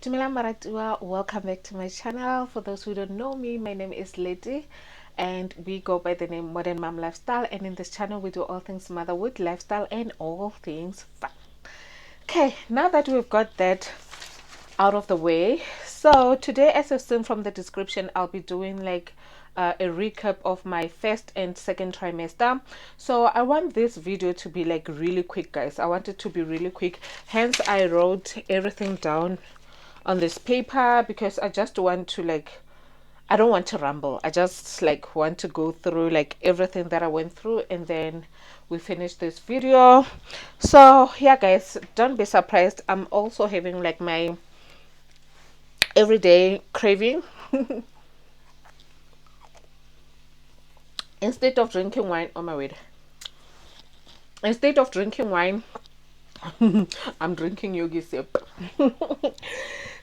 Dumelang maratuwa, welcome back to my channel. For those who don't know me, my name is Letty and we go by the name Modern Mom Lifestyle, and in this channel we do all things motherhood, lifestyle and all things fun. Okay, now that we've got that out of the way, so today, as you've seen from the description, I'll be doing like a recap of my first and second trimester. So I want this video to be like really quick, guys. I want it to be really quick, hence I wrote everything down on this paper because I just want to I don't want to ramble. I just want to go through everything that I went through, and then we finish this video. So yeah, guys, don't be surprised. I'm also having like my everyday craving. Instead of drinking wine, oh my word, instead of drinking wine, I'm drinking yogi sip.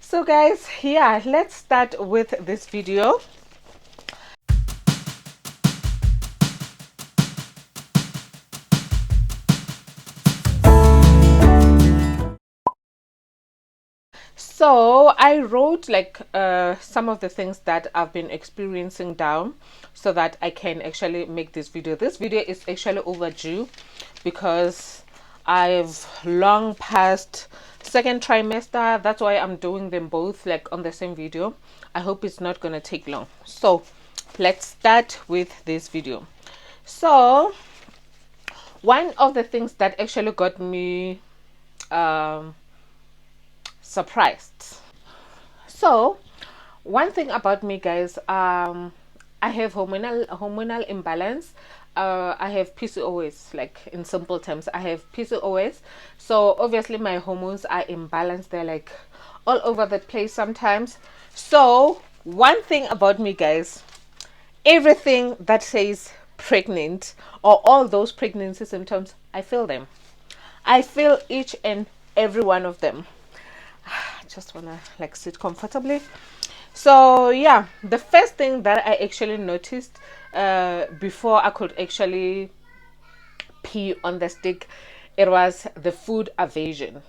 So guys, yeah, let's start with this video. So I wrote some of the things that I've been experiencing down so that I can actually make this video. This video is actually overdue because I've long passed second trimester. That's why I'm doing them both on the same video. I hope it's not gonna take long. So let's start with this video. So one of the things that actually got me surprised. So one thing about me, guys, I have hormonal imbalance. I have PCOS, in simple terms, I have PCOS. So obviously my hormones are imbalanced. They're all over the place sometimes. So one thing about me, guys, everything that says pregnant or all those pregnancy symptoms, I feel them. I feel each and every one of them. I just wanna sit comfortably. So yeah, the first thing that I actually noticed before I could actually pee on the stick, it was the food aversion.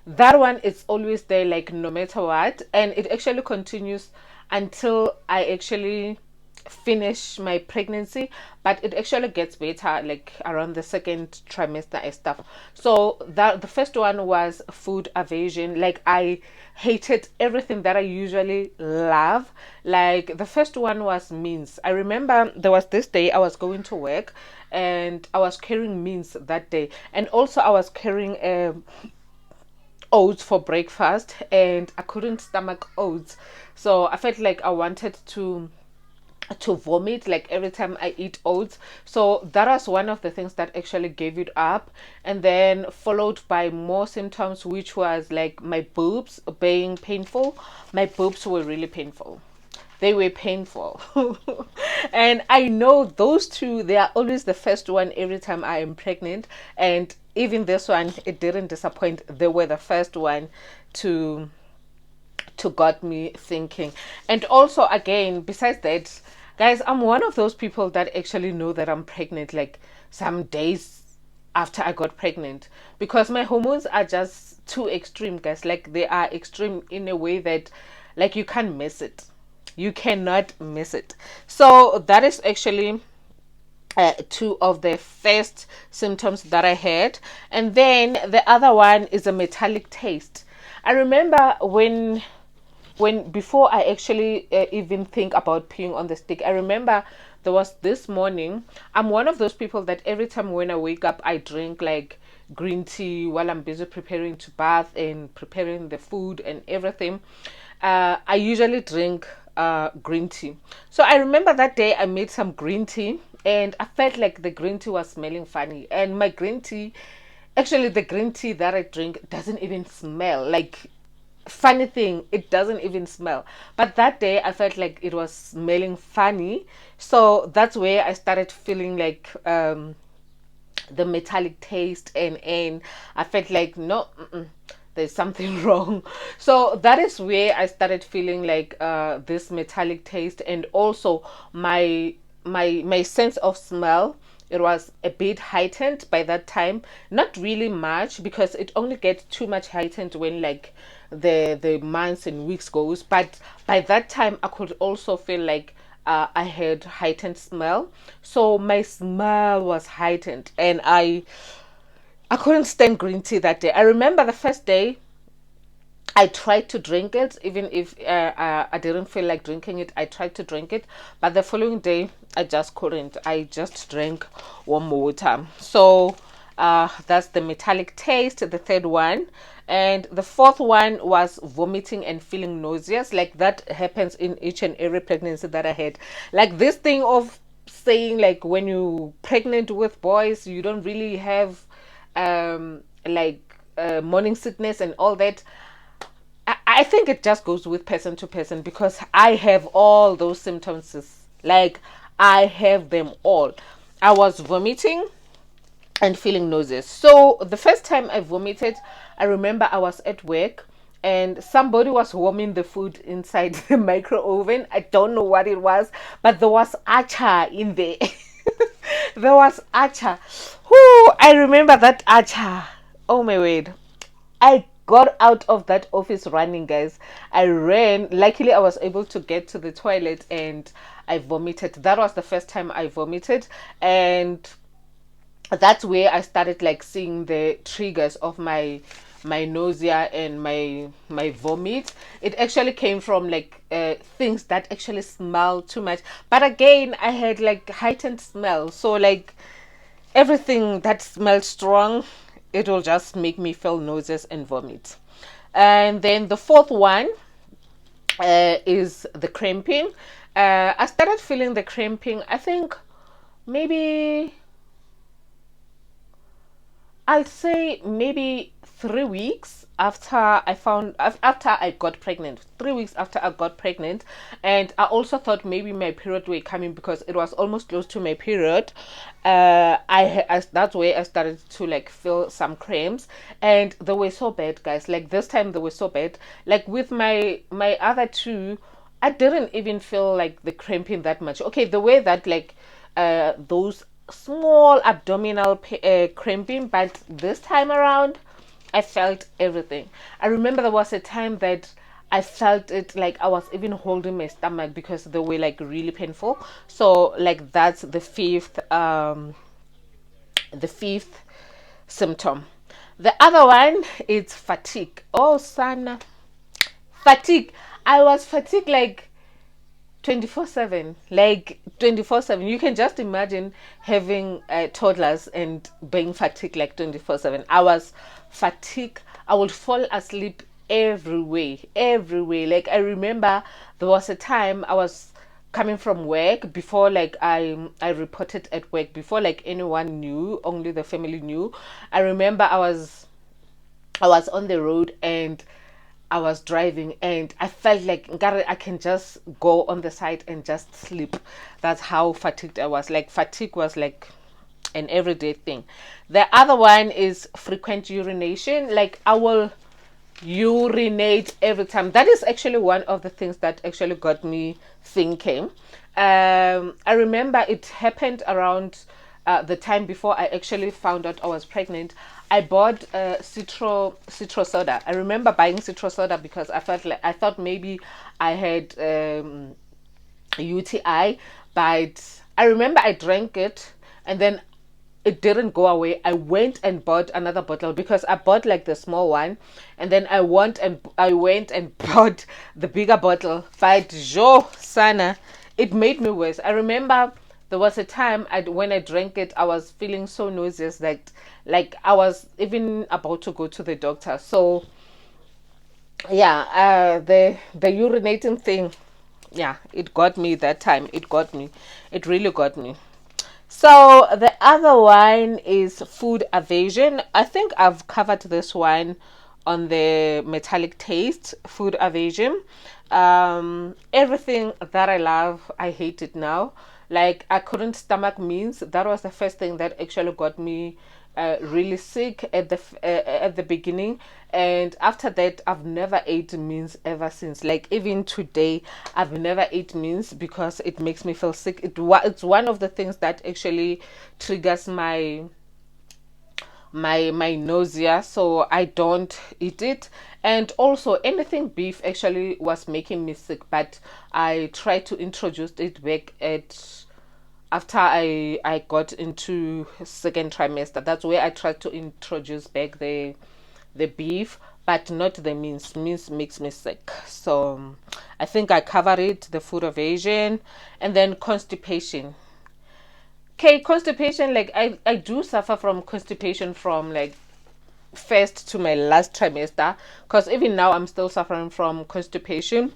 That one is always there, no matter what, and it actually continues until I actually finish my pregnancy, but it actually gets better around the second trimester and stuff. So that the first one was food aversion. I hated everything that I usually love. The first one was mince. I remember there was this day I was going to work and I was carrying mince that day, and also I was carrying oats for breakfast, and I couldn't stomach oats, so I felt like I wanted to vomit every time I eat oats. So that was one of the things that actually gave it up, and then followed by more symptoms, which was my boobs being painful. My boobs were really painful. They were painful. And I know those two, they are always the first one every time I am pregnant, and even this one, it didn't disappoint. They were the first one to got me thinking. And also, again, besides that, guys, I'm one of those people that actually know that I'm pregnant some days after I got pregnant, because my hormones are just too extreme, guys. They are extreme in a way that you can't miss it. You cannot miss it. So that is actually two of the first symptoms that I had. And then the other one is a metallic taste. I remember when before I actually even think about peeing on the stick, I remember there was this morning. I'm one of those people that every time when I wake up, I drink green tea while I'm busy preparing to bath and preparing the food and everything. I usually drink green tea. So I remember that day I made some green tea, and I felt like the green tea was smelling funny, and my green tea, actually the green tea that I drink doesn't even smell. Funny thing, it doesn't even smell, but that day I felt like it was smelling funny. So that's where I started feeling the metallic taste, and I felt like no, there's something wrong. So that is where I started feeling this metallic taste, and also my sense of smell, it was a bit heightened by that time. Not really much, because it only gets too much heightened when the months and weeks goes. But by that time I could also feel like I had heightened smell, so my smell was heightened, and I couldn't stand green tea that day. I remember the first day I tried to drink it, even if I didn't feel like drinking it. I tried to drink it, but the following day I just couldn't. I just drank warm water. So that's the metallic taste, the third one. And the fourth one was vomiting and feeling nauseous. Like that happens in each and every pregnancy that I had. Like this thing of saying, like, when you pregnant with boys, you don't really have like morning sickness and all that. I think it just goes with person to person, because I have all those symptoms. Like, I have them all. I was vomiting and feeling nauseous. So the first time I vomited, I remember I was at work and somebody was warming the food inside the micro oven. I don't know what it was, but there was acha in there. There was acha. Whoo, I remember that acha. Oh my word. I got out of that office running, guys. I ran. Luckily, I was able to get to the toilet and I vomited. That was the first time I vomited, and that's where I started like seeing the triggers of my nausea and my vomit. It actually came from like things that actually smell too much. But again, I had like heightened smell, so like everything that smells strong, it will just make me feel nauseous and vomit. And then the fourth one is the cramping. I started feeling the cramping, I think maybe, I'll say maybe 3 weeks after I got pregnant. 3 weeks after I got pregnant, and I also thought maybe my period were coming because it was almost close to my period. That's where I started to like feel some cramps, and they were so bad, guys. Like this time they were so bad. Like with my other two, I didn't even feel like the cramping that much. Okay, the way that like those small abdominal cramping, but this time around I felt everything. I remember there was a time that I felt it like I was even holding my stomach because they were like really painful. So like that's the fifth symptom. The other one is fatigue. Oh sana, fatigue. I was fatigued like 24/7, like 24/7. You can just imagine having toddlers and being fatigued like 24/7. I was fatigued. I would fall asleep everywhere. Like I remember there was a time I was coming from work before like I reported at work before like anyone knew, only the family knew. I remember I was on the road and I was driving and I felt like I can just go on the side and just sleep. That's how fatigued I was. Like fatigue was like an everyday thing. The other one is frequent urination. Like I will urinate every time. That is actually one of the things that actually got me thinking. I remember it happened around the time before I actually found out I was pregnant. I bought citro soda. I remember buying citro soda because I thought maybe I had UTI, but I remember I drank it and then it didn't go away. I went and bought another bottle because I bought like the small one, and then I went and bought the bigger bottle. But jo sana, it made me worse. I remember there was a time when I drank it, I was feeling so nauseous that like I was even about to go to the doctor. So yeah, the urinating thing, yeah, it got me that time. It really got me. So the other one is food aversion. I think I've covered this one on the metallic taste, food aversion. Everything that I love, I hate it now. Like I couldn't stomach means. That was the first thing that actually got me really sick at the beginning, and after that I've never ate means ever since. Like even today I've never ate means because it makes me feel sick. It's one of the things that actually triggers my nausea, so I don't eat it. And also anything beef actually was making me sick, but I tried to introduce it back at after I got into second trimester. That's where I tried to introduce back the beef, but not the mince. Mince makes me sick. So I think I covered it, the food evasion, and then constipation. Okay, constipation, like I do suffer from constipation from like first to my last trimester, because even now I'm still suffering from constipation.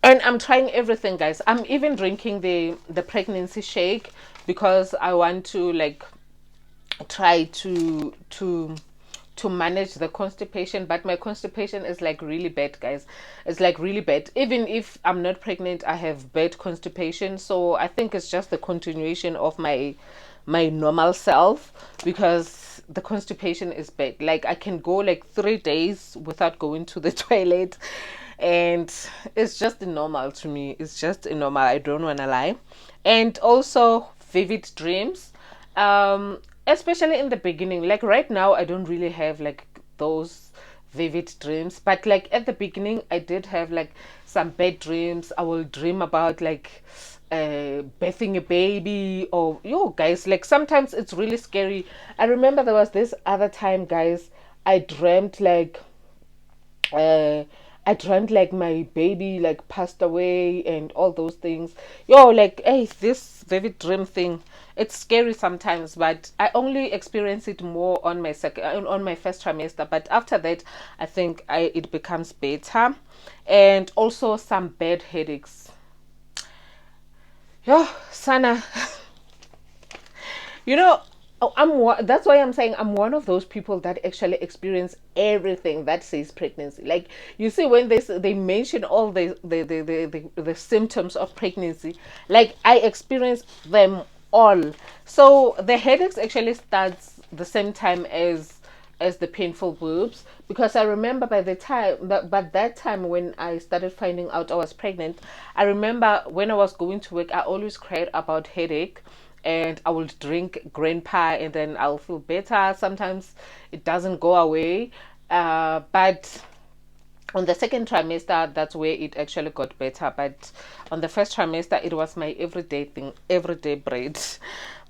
And I'm trying everything, guys. I'm even drinking the pregnancy shake because I want to like try to manage the constipation, but my constipation is like really bad, guys. It's like really bad. Even if I'm not pregnant, I have bad constipation. So I think it's just the continuation of my normal self, because the constipation is bad. Like I can go like 3 days without going to the toilet, and it's just normal to me. It's just normal, I don't want to lie. And also vivid dreams, especially in the beginning. Like right now I don't really have like those vivid dreams, but like at the beginning I did have like some bad dreams. I will dream about like birthing a baby, or yo guys, like sometimes it's really scary. I remember there was this other time, guys, I dreamt like uh I dreamt like my baby like passed away and all those things. Yo, like, hey, this vivid dream thing, it's scary sometimes, but I only experience it more on my second, on my first trimester. But after that, I think it becomes better, and also some bad headaches. Yo, Sana, you know, that's why I'm saying I'm one of those people that actually experience everything that says pregnancy. Like, you see, when they mention all the symptoms of pregnancy, like I experience them all. So the headaches actually starts the same time as the painful boobs, because I remember by the time that time when I started finding out I was pregnant, I remember when I was going to work, I always cried about headache, and I will drink grandpa and then I'll feel better. Sometimes it doesn't go away, but on the second trimester, that's where it actually got better. But on the first trimester, it was my everyday thing, everyday bread.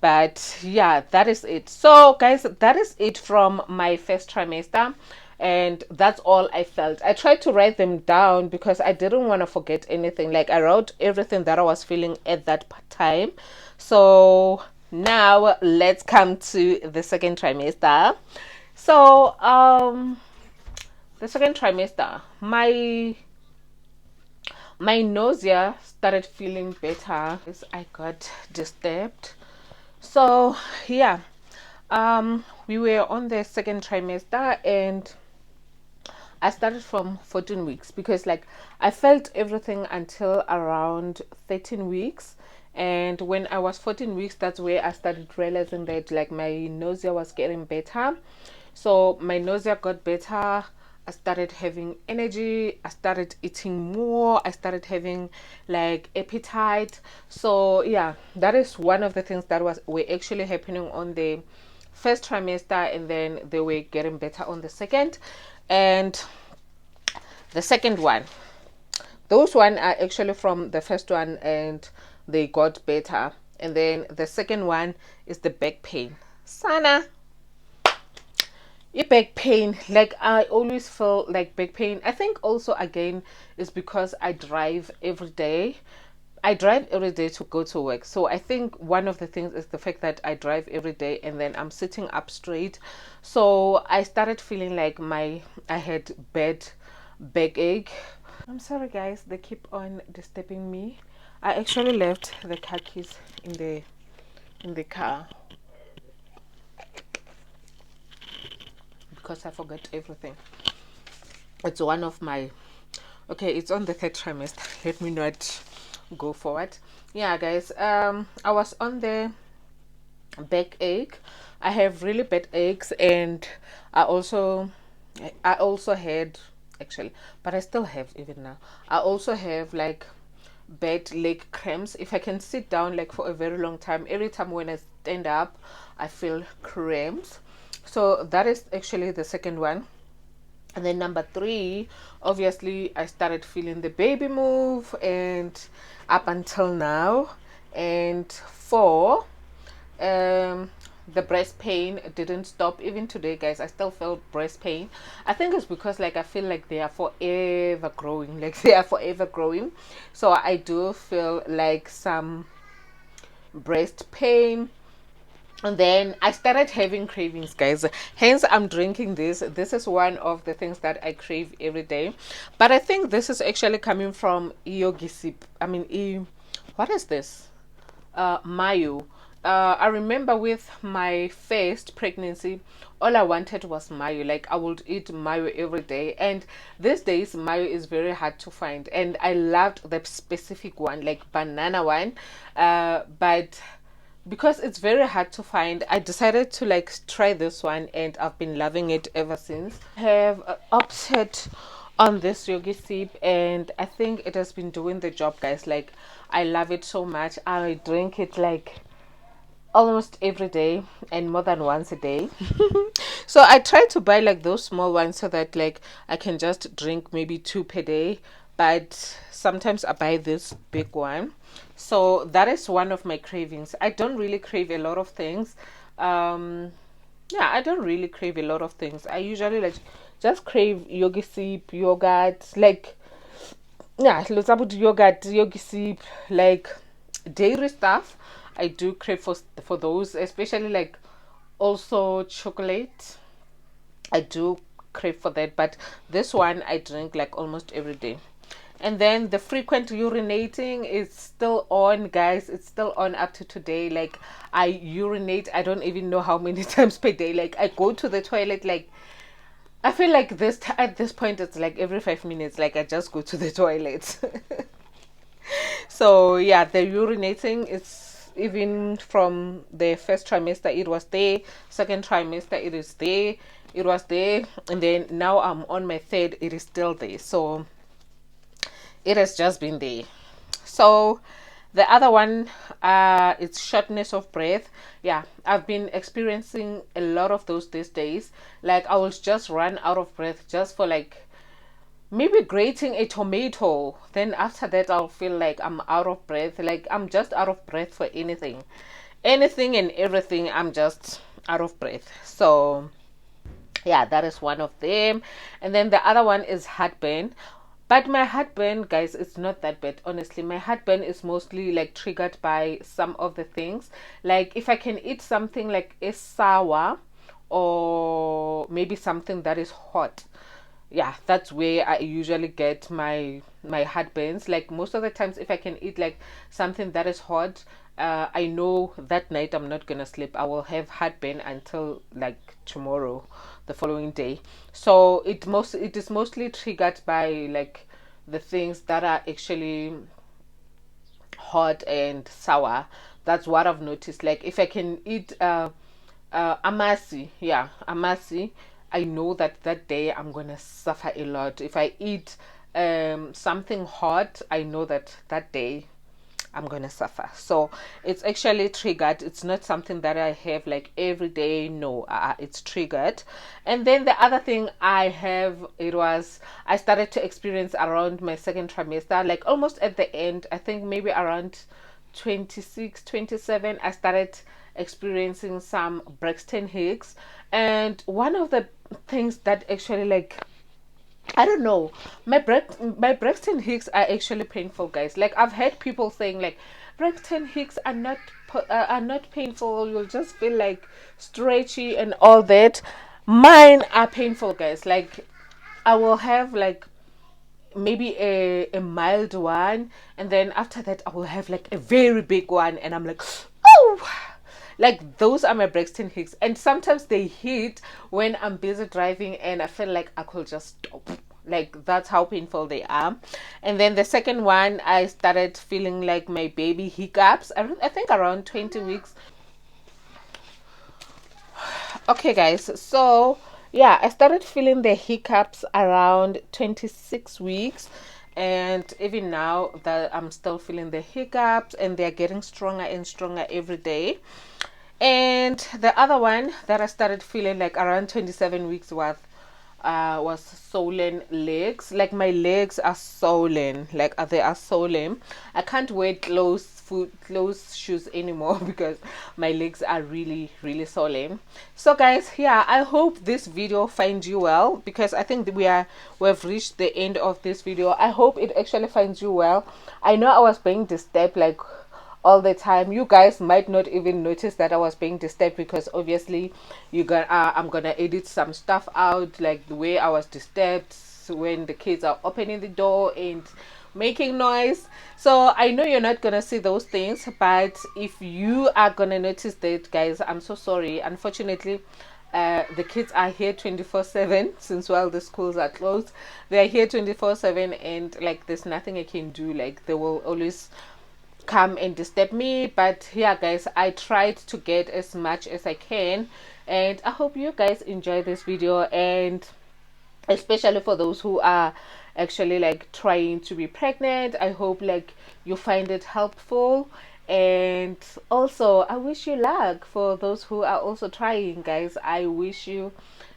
But yeah, that is it. So guys, that is it from my first trimester, and that's all I felt. I tried to write them down because I didn't want to forget anything. Like I wrote everything that I was feeling at that time. So now let's come to the second trimester. So the second trimester, my nausea started feeling better as I got disturbed. So yeah, we were on the second trimester, and I started from 14 weeks, because like I felt everything until around 13 weeks. And when I was 14 weeks, that's where I started realizing that like my nausea was getting better. So my nausea got better. I started having energy. I started eating more. I started having like appetite. So yeah, that is one of the things that were actually happening on the first trimester, and then they were getting better on the second. And the second one, those one are actually from the first one, and they got better. And then the second one is the back pain. Sana, your back pain, like I always feel like back pain. I think also again is because I drive every day. I drive every day to go to work. So I think one of the things is the fact that I drive every day and then I'm sitting up straight. So I started feeling like I had bad backache. I'm sorry guys, they keep on disturbing me. I actually left the car keys in the car because I forgot everything. It's one of my, okay, it's on the third trimester. Let me not go forward. Yeah guys, I was on the backache. I have really bad aches, and I also had, actually, but I still have even now, I also have like bad leg cramps. If I can sit down like for a very long time, every time when I stand up I feel cramps. So that is actually the second one. And then number 3, obviously I started feeling the baby move, and up until now. And 4, the breast pain didn't stop. Even today, guys, I still feel breast pain. I think it's because like I feel like they are forever growing, like they are forever growing. So I do feel like some breast pain. And then I started having cravings, guys, hence I'm drinking this is one of the things that I crave every day. But I think this is actually coming from yogi sip. I mean, what is this? Mayo. I remember with my first pregnancy, all I wanted was mayo. Like I would eat mayo every day, and these days mayo is very hard to find. And I loved the specific one, like banana one, but because it's very hard to find, I decided to like try this one, and I've been loving it ever since. I have opted on this yogi sip, and I think it has been doing the job, guys. Like I love it so much. I drink it like almost every day and more than once a day. So I try to buy like those small ones so that like I can just drink maybe 2 per day, but sometimes I buy this big one. So that is one of my cravings. I don't really crave a lot of things. Yeah, I don't really crave a lot of things. I usually like just crave yogi soup, yogurt, like yeah, lots about yogurt, yogi soup, like dairy stuff. I do crave for those, especially like also chocolate. I do crave for that, but this one I drink like almost every day. And then the frequent urinating is still on, guys. It's still on up to today. Like I urinate, I don't even know how many times per day. Like I go to the toilet, like I feel like this at this point it's like every 5 minutes. Like I just go to the toilet. So yeah, the urinating is even from the first trimester. It was there. Second trimester, it is there. It was there, and then now I'm on my third. It is still there. So it has just been there. So the other one, it's shortness of breath. Yeah, I've been experiencing a lot of those these days. Like I will just run out of breath just for like maybe grating a tomato. Then after that I'll feel like I'm out of breath. Like I'm just out of breath for anything and everything. I'm just out of breath. So yeah, that is one of them. And then the other one is heartburn. But my heartburn, guys, it's not that bad. Honestly, my heartburn is mostly like triggered by some of the things. Like if I can eat something like a sour, or maybe something that is hot, yeah, that's where I usually get my heartburns. Like most of the times if I can eat like something that is hot, I know that night I'm not gonna sleep. I will have heartburn until like tomorrow, the following day. So it is mostly triggered by like the things that are actually hot and sour. That's what I've noticed. Like if I can eat amasi, yeah, amasi, I know that that day I'm gonna suffer a lot. If I eat something hot, I know that that day I'm gonna suffer. So it's actually triggered. It's not something that I have like every day. No, it's triggered. And then the other thing I have, I started to experience around my second trimester, like almost at the end. I think maybe around 26, 27, I started experiencing some Braxton Hicks. And one of the things that actually like, I don't know. My Braxton Hicks are actually painful, guys. Like I've heard people saying like Braxton Hicks are not painful. You'll just feel like stretchy and all that. Mine are painful, guys. Like I will have like maybe a mild one, and then after that I will have like a very big one, and I'm like, oh, like those are my Braxton Hicks. And sometimes they hit when I'm busy driving and I feel like I could just stop. Like that's how painful they are. And then the second one, I started feeling like my baby hiccups. I think around 20 weeks. Okay, guys, so yeah, I started feeling the hiccups around 26 weeks, and even now that I'm still feeling the hiccups, and they're getting stronger and stronger every day. And the other one that I started feeling like around 27 weeks was was swollen legs. Like my legs are swollen, like they are swollen. I can't wear closed shoes anymore because my legs are really swollen. So guys, yeah, I hope this video finds you well, because I think we've reached the end of this video. I hope it actually finds you well. I know I was being disturbed like all the time. You guys might not even notice that I was being disturbed, because obviously I'm gonna edit some stuff out, like the way I was disturbed when the kids are opening the door and making noise. So I know you're not gonna see those things, but if you are gonna notice that, guys, I'm so sorry. Unfortunately, the kids are here 24/7, since while the schools are closed. They're here 24/7, and like there's nothing I can do. Like they will always come and disturb me. But yeah, guys, I tried to get as much as I can, and I hope you guys enjoy this video, and especially for those who are actually like trying to be pregnant, I hope like you find it helpful. And also I wish you luck for those who are also trying, guys. I wish you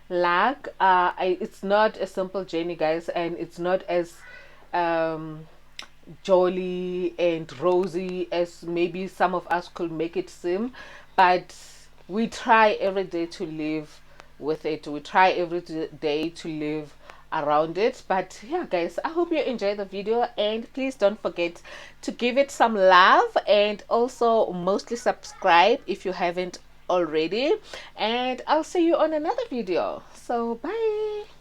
luck. It's not a simple journey, guys, and it's not as um jolly and rosy as maybe some of us could make it seem, but we try every day to live with it. We try every day to live around it. But yeah, guys, I hope you enjoyed the video, and please don't forget to give it some love, and also mostly subscribe if you haven't already. And I'll see you on another video. So bye.